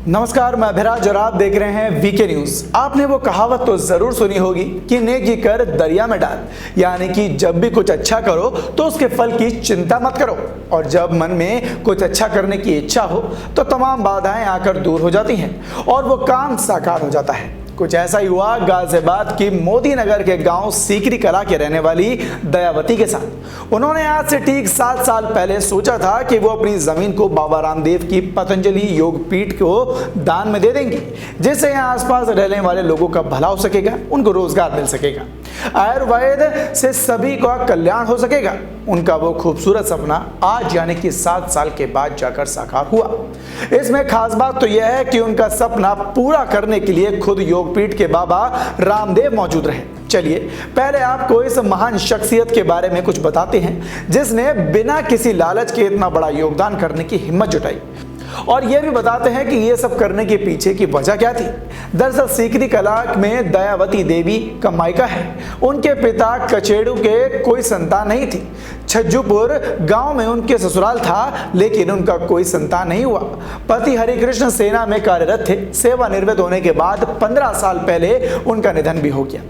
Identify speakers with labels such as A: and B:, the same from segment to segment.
A: नमस्कार, मैं अभिराज और आप देख रहे हैं वीके न्यूज। आपने वो कहावत तो जरूर सुनी होगी कि नेकी कर दरिया में डाल, यानी कि जब भी कुछ अच्छा करो तो उसके फल की चिंता मत करो, और जब मन में कुछ अच्छा करने की इच्छा हो तो तमाम बाधाएं आकर दूर हो जाती हैं और वो काम साकार हो जाता है। कुछ ऐसा ही हुआ गाजियाबाद की मोदी नगर के गांव सीकरी कला के रहने वाली दयावती के साथ। उन्होंने आज से ठीक 7 साल पहले सोचा था कि वो अपनी जमीन को बाबा रामदेव की पतंजलि योग पीठ को दान में दे देंगी, जिससे यहाँ आसपास रहने वाले लोगों का भला हो सकेगा, उनको रोजगार मिल सकेगा, आयुर्वेद से सभी का कल्याण हो सकेगा। उनका वो खूबसूरत सपना आज यानी कि 7 साल के बाद जाकर साकार हुआ। इसमें खास बात तो यह है कि उनका सपना पूरा करने के लिए खुद योगपीठ के बाबा रामदेव मौजूद रहे। चलिए पहले आपको इस महान शख्सियत के बारे में कुछ बताते हैं जिसने बिना किसी लालच के इतना बड़ा योगदान करने की हिम्मत जुटाई, और यह भी बताते हैं कि यह सब करने के पीछे की वजह क्या थी। दरअसल सीकरी कला में दयावती देवी का मायका है। उनके पिता कचेड़ू के कोई संतान नहीं थी। छज्जूपुर गांव में उनके ससुराल था, लेकिन उनका कोई संतान नहीं हुआ। पति हरिकृष्ण सेना में कार्यरत थे। सेवानिवृत्त होने के बाद 15 साल पहले उनका निधन भी हो गया।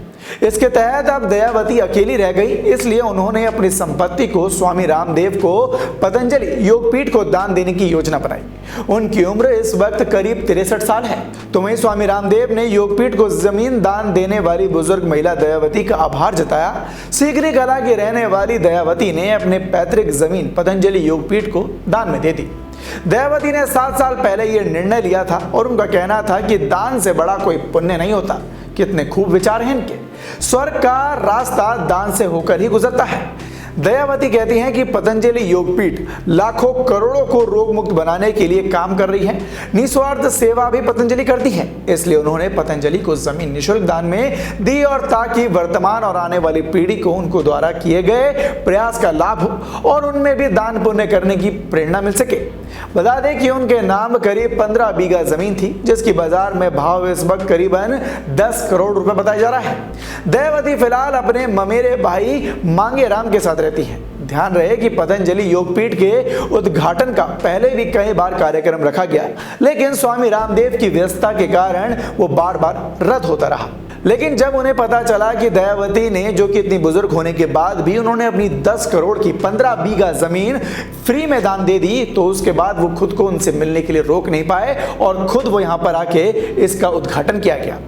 A: इसके तहत अब दयावती अकेली रह गई, इसलिए उन्होंने अपनी संपत्ति को स्वामी रामदेव को पतंजलि योगपीठ को दान देने की योजना बनाई। उनकी उम्र इस वक्त करीब 63 साल है। तो वहीं स्वामी रामदेव ने योगपीठ को जमीन दान देने वाली बुजुर्ग महिला दयावती का आभार जताया। सीकरी कला की रहने वाली दयावती ने अपने पैतृक जमीन पतंजलि योगपीठ को दान में दे दी। दयावती ने 7 साल पहले यह निर्णय लिया था और उनका कहना था कि दान से बड़ा कोई पुण्य नहीं होता। कितने खूब विचार हैं इनके। स्वर्ग का रास्ता दान से होकर ही गुजरता है। दयावती कहती हैं कि पतंजलि योगपीठ लाखों करोड़ों को रोग मुक्त बनाने के लिए काम कर रही है। निस्वार्थ सेवा भी पतंजलि करती है, इसलिए उन्होंने पतंजलि को जमीन निःशुल्क दान में दी, और ताकि वर्तमान और आने वाली पीढ़ी को उनको द्वारा किए गए प्रयास का लाभ हो और उनमें भी दान पुण्य करने की प्रेरणा मिल सके। बता दें कि उनके नाम करीब 15 बीघा जमीन थी, जिसकी बाजार में भाव इस वक्त करीबन 10 करोड़ रुपए बताया जा रहा है। दयावती फिलहाल अपने ममेरे भाई मांगे राम के साथ रहती है। ध्यान रहे कि पतंजलि योगपीठ के उद्घाटन का पहले भी कई बार कार्यक्रम रखा गया, लेकिन स्वामी रामदेव की व्यस्तता के कारण वो बार बार रद्द होता रहा। लेकिन जब उन्हें पता चला कि दयावती ने, जो कि इतनी बुजुर्ग होने के बाद भी उन्होंने अपनी 10 करोड़ की 15 बीघा जमीन फ्री में दान दे दी, तो उसके बाद वो खुद को उनसे मिलने के लिए रोक नहीं पाए और खुद वो यहाँ पर आके इसका उद्घाटन किया गया।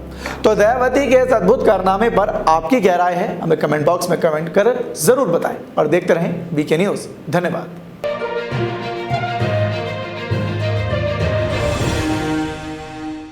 A: तो दयावती के इस अद्भुत कारनामे पर आपकी क्या राय है, हमें कमेंट बॉक्स में कमेंट कर जरूर बताएं और देखते रहें वीके न्यूज। धन्यवाद।